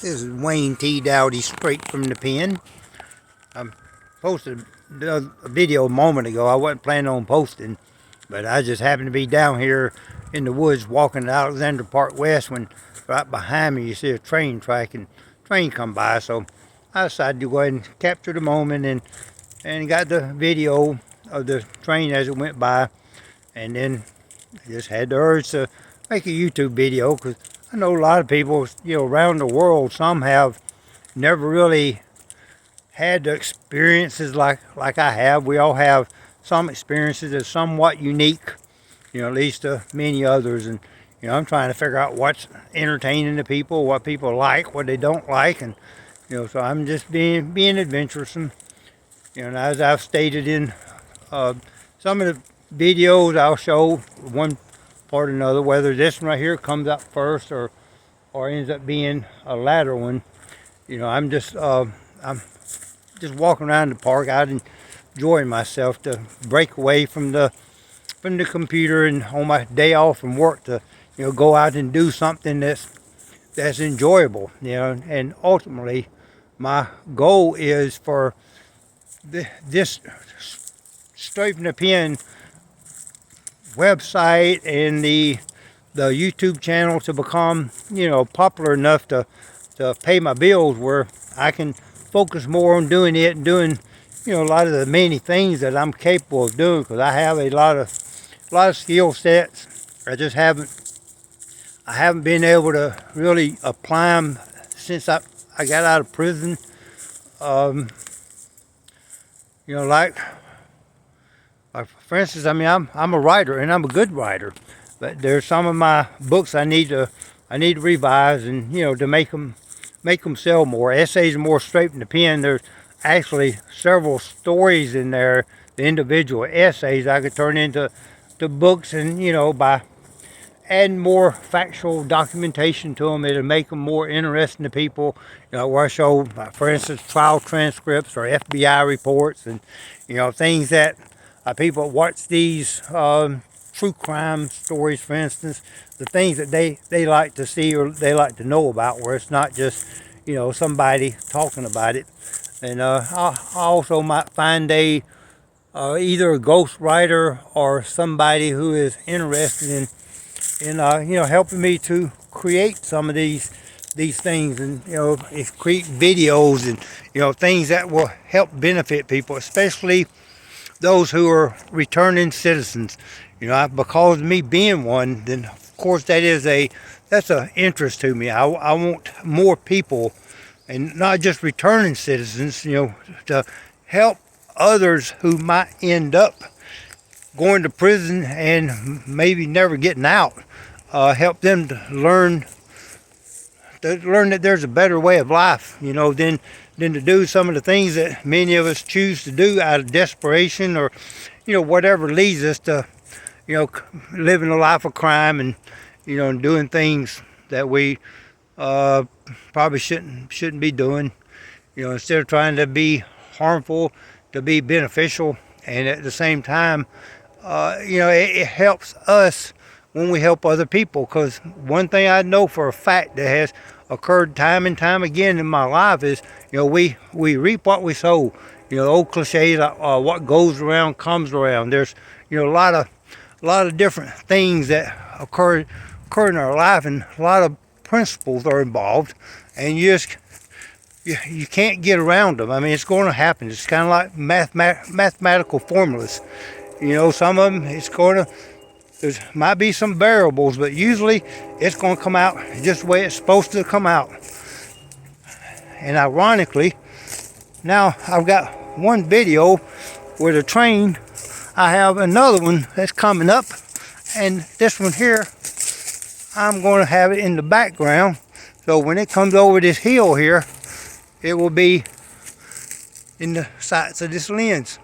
This is Wayne T. Dowdy, straight from the pen. I posted a video a moment ago. I wasn't planning on posting, but I just happened to be down here in the woods walking to Alexander Park West when right behind me you see a train track and train come by. So I decided to go ahead and capture the moment and got the video of the train as it went by, and then I just had the urge to make a YouTube video because I know a lot of people, around the world, some have never really had the experiences like I have. We all have some experiences that are somewhat unique, at least to many others. And, I'm trying to figure out what's entertaining to people, what people like, what they don't like. And, so I'm just being adventuresome. And as I've stated in some of the videos, I'll show one part or another, whether this one right here comes up first or ends up being a latter one. I'm just walking around the park out and enjoying myself to break away from the computer, and on my day off from work to go out and do something that's enjoyable. And ultimately my goal is for this Straight from the Pen website and the YouTube channel to become popular enough to pay my bills, where I can focus more on doing it and doing a lot of the many things that I'm capable of doing, because I have a lot of skill sets. I haven't been able to really apply them since I got out of prison. Like for instance, I'm a writer, and I'm a good writer, but there's some of my books I need to revise and to make them sell more. Essays are more straight from the pen. There's actually several stories in there. The individual essays I could turn into books, and by adding more factual documentation to them, it'll make them more interesting to people. Where I show, for instance, trial transcripts or FBI reports, and things that people watch these true crime stories, for instance, the things that they like to see or they like to know about, where it's not just somebody talking about it. And I also might find either a ghost writer or somebody who is interested in helping me to create some of these things, and create videos and things that will help benefit people, especially those who are returning citizens. Because of me being one, then of course that's an interest to me. I want more people, and not just returning citizens, to help others who might end up going to prison and maybe never getting out. Help them to learn that there's a better way of life, than to do some of the things that many of us choose to do out of desperation, or whatever leads us to living a life of crime, and and doing things that we probably shouldn't be doing. Instead of trying to be harmful, to be beneficial. And at the same time, it helps us when we help other people. Because one thing I know for a fact that has occurred time and time again in my life is, we reap what we sow. Old cliches, what goes around comes around. There's a lot of different things that occur in our life, and a lot of principles are involved, and you can't get around them. It's going to happen. It's kind of like mathematical formulas. Some of them there might be some variables, but usually it's going to come out just the way it's supposed to come out. And ironically, now I've got one video with a train. I have another one that's coming up, and this one here, I'm going to have it in the background. So when it comes over this hill here, it will be in the sights of this lens.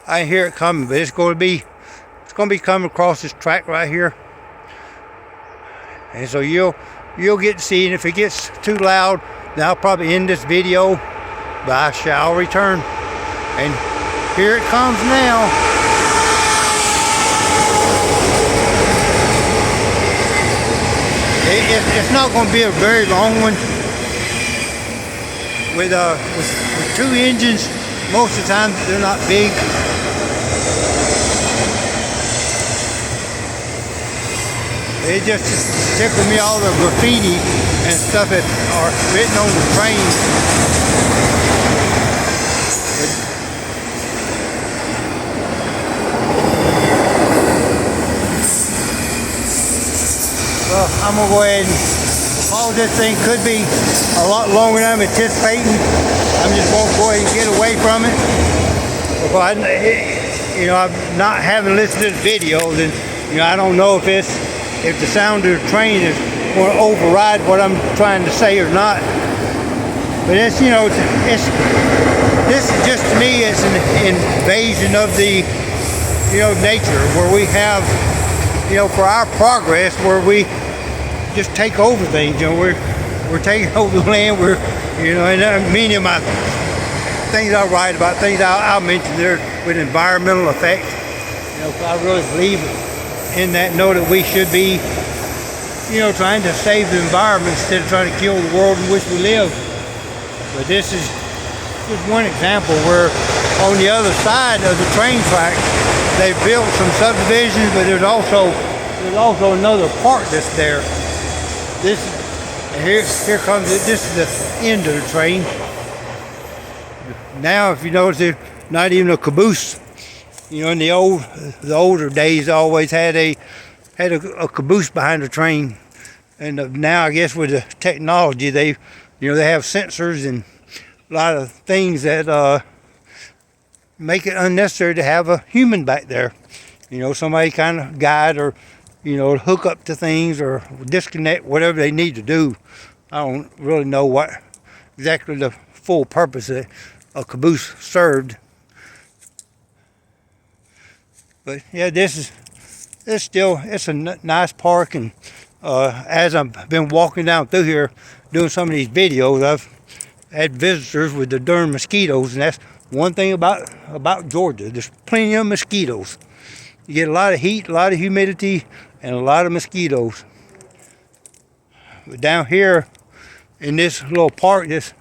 I hear it coming, but it's going to be coming across this track right here. And so you'll get to see, and if it gets too loud, then I'll probably end this video, but I shall return. And here it comes now. it's not going to be a very long one. With two engines, most of the time they're not big. It just tickled me all the graffiti and stuff that are written on the train. Well, I'm gonna go ahead and pause. This thing could be a lot longer than I'm anticipating. I'm just gonna go ahead and get away from it. Because I'm not having listened to the video, then I don't know if the sound of the train is going to override what I'm trying to say or not. But this is just, to me, it's an invasion of the nature, where we have for our progress, where we just take over things. We're taking over the land. And many of my things I write about, things I'll mention there with environmental effects. I really believe in that note that we should be, trying to save the environment instead of trying to kill the world in which we live. But this is just one example where on the other side of the train track, they built some subdivisions, but there's also another part that's there. Here comes it. This is the end of the train. Now, if you notice, there's not even a caboose. In the older days, they always had a caboose behind the train, and now I guess with the technology, they have sensors and a lot of things that make it unnecessary to have a human back there. Somebody kind of guide or hook up to things or disconnect, whatever they need to do. I don't really know what exactly the full purpose that a caboose served. But yeah, it's a nice park, and as I've been walking down through here doing some of these videos, I've had visitors with the darn mosquitoes, and that's one thing about Georgia. There's plenty of mosquitoes. You get a lot of heat, a lot of humidity, and a lot of mosquitoes. But down here in this little park, there's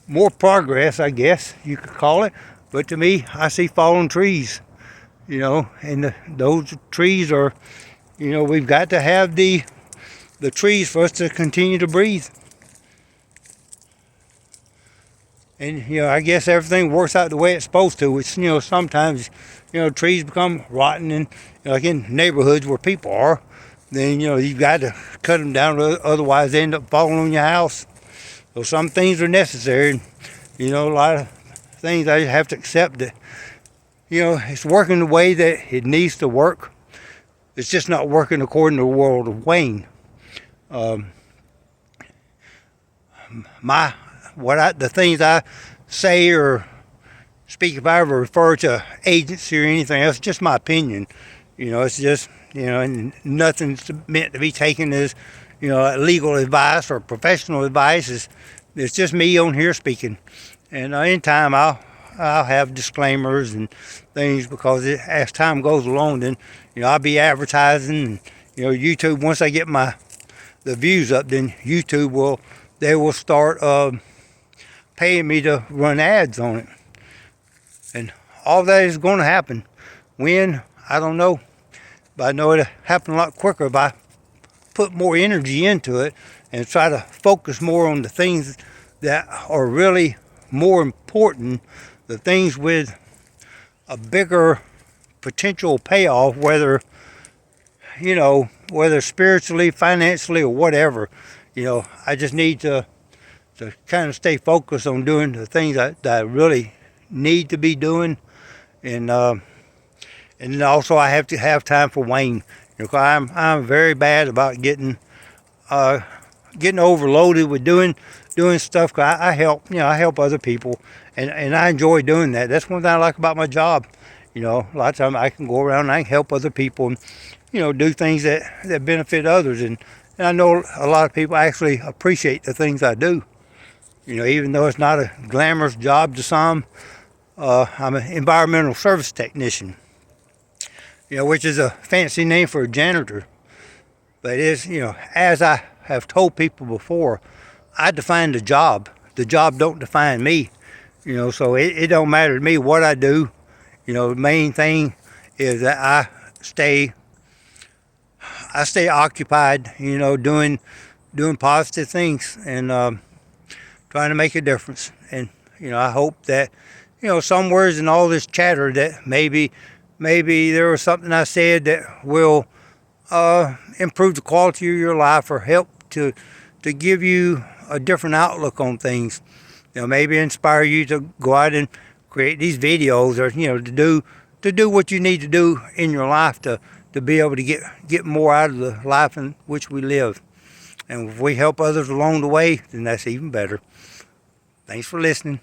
more progress, I guess you could call it. But to me, I see fallen trees. And those trees are, we've got to have the trees for us to continue to breathe. And, I guess everything works out the way it's supposed to, which, sometimes, trees become rotten, and like in neighborhoods where people are, then, you've got to cut them down, otherwise they end up falling on your house. So some things are necessary, and, a lot of things I have to accept that, it's working the way that it needs to work. It's just not working according to the world of Wayne. The things I say or speak, if I ever refer to agency or anything else, it's just my opinion. It's just, and nothing's meant to be taken as, legal advice or professional advice. It's just me on here speaking. And in time, I'll have disclaimers and things, because as time goes along, then I'll be advertising, and YouTube, once I get the views up, then YouTube will start paying me to run ads on it, and all that is going to happen. When, I don't know, but I know it'll happen a lot quicker if I put more energy into it and try to focus more on the things that are really more important, the things with a bigger potential payoff, whether spiritually, financially, or whatever. I just need to kind of stay focused on doing the things that I really need to be doing, and then also I have to have time for Wayne. I'm very bad about getting overloaded with doing stuff. I help other people, and I enjoy doing that. That's one thing I like about my job. A lot of times I can go around and I can help other people, and do things that benefit others, and I know a lot of people actually appreciate the things I do. Even though it's not a glamorous job to some, I'm an environmental service technician, which is a fancy name for a janitor. But it is, as I have told people before, I define the job. The job don't define me. So it don't matter to me what I do. The main thing is that I stay occupied, doing positive things and trying to make a difference. And I hope that some words in all this chatter that maybe there was something I said that will improve the quality of your life or help to give you a different outlook on things. Maybe inspire you to go out and create these videos, or to do what you need to do in your life to be able to get more out of the life in which we live. And if we help others along the way, then that's even better. Thanks for listening.